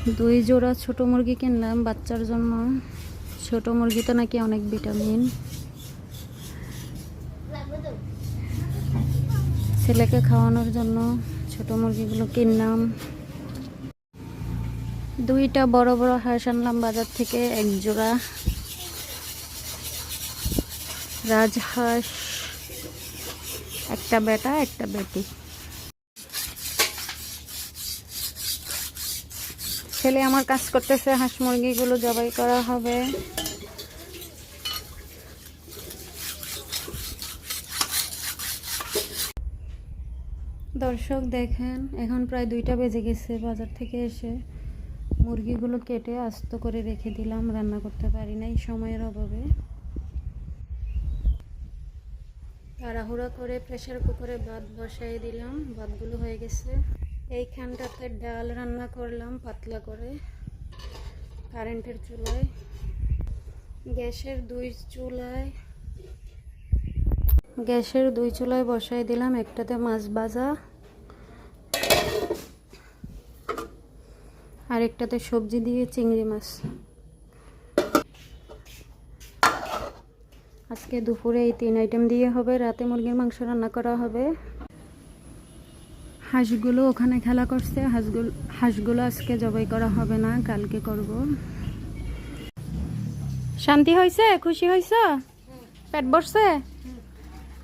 দুই জোড়া ছোট মুরগি কিনলাম বাচ্চার জন্য। ছোট মুরগিতে নাকি অনেক ভিটামিন। ছেলেকে খাওয়ানোর জন্য ছোট মুরগিগুলো কিনলাম। দুইটা বড় বড় হাঁস আনলাম বাজার থেকে, এক জোড়া রাজহাঁস, একটা বেটা একটা বেটি। ছেলে আমার কাজ করতেছে, হাঁস মুরগিগুলো জবাই করা হবে। দর্শক দেখেন, এখন প্রায় 2টা বেজে গেছে। বাজার থেকে এসে মুরগিগুলো কেটে আস্ত করে রেখে দিলাম, রান্না করতে পারি নাই সময়ের অভাবে। তাড়াহুড়া করে প্রেসার কুকারে ভাত বসাই দিলাম, ভাতগুলো হয়ে গেছে। এইখানটাতে ডাল রান্না করলাম পাতলা করে কারেন্টের চুলায়। গ্যাসের দুই চুলায় বসাই দিলাম। একটাতে মাছ ভাজা আর একটাতে সবজি দিয়ে চিংড়ি মাছ। আজকে দুপুরে এই 3 আইটেম দিয়ে হবে। রাতে মুরগির মাংস রান্না করা হবে। হাঁসগুলো ওখানে খেলা করছে। হাঁসগুলো আজকে জবাই করা হবে না, কালকে করব। শান্তি হয়েছে? খুশি হয়েছ? পেট ভরছে?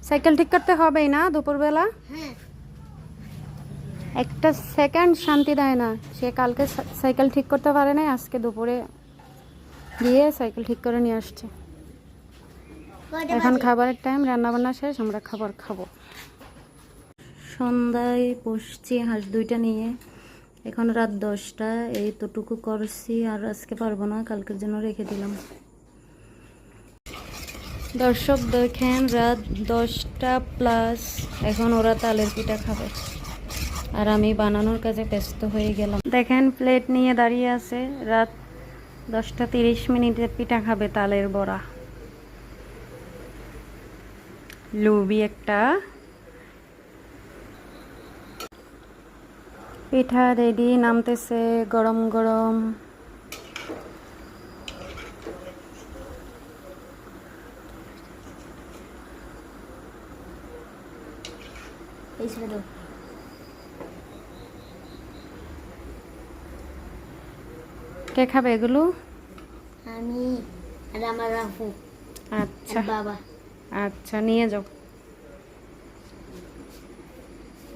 সাইকেল ঠিক করতে হবেই না দুপুরবেলা? একটা সেকেন্ড শান্তি দেয় না। সে কালকে সাইকেল ঠিক করতে পারে না, আজকে দুপুরে গিয়ে সাইকেল ঠিক করে নিয়ে আসছে। এখন খাবারের টাইম, রান্নাবান্না শেষ, আমরা খাবার খাবো। সন্ধ্যায় বসছি হাঁস 2টা নিয়ে। এখন রাত 10টা, এই তোটুকু করছি। আর আজকে পারবো না, কালকের জন্য রেখে দিলাম। দর্শক দেখেন, রাত 10টা প্লাস, এখন ওরা তালের পিঠা খাবে আর আমি বানানোর কাজে ব্যস্ত হয়ে গেলাম। দেখেন প্লেট নিয়ে দাঁড়িয়ে আছে। রাত 10টা 30 পিঠা খাবে, তালের বড়া। লুবি একটা। পিঠা রেডি, নামতেছে গরম গরম। কে খাবে এগুলো? আমি আর আমার আপু। আচ্ছা বাবা। আচ্ছা, নিয়ে যাও।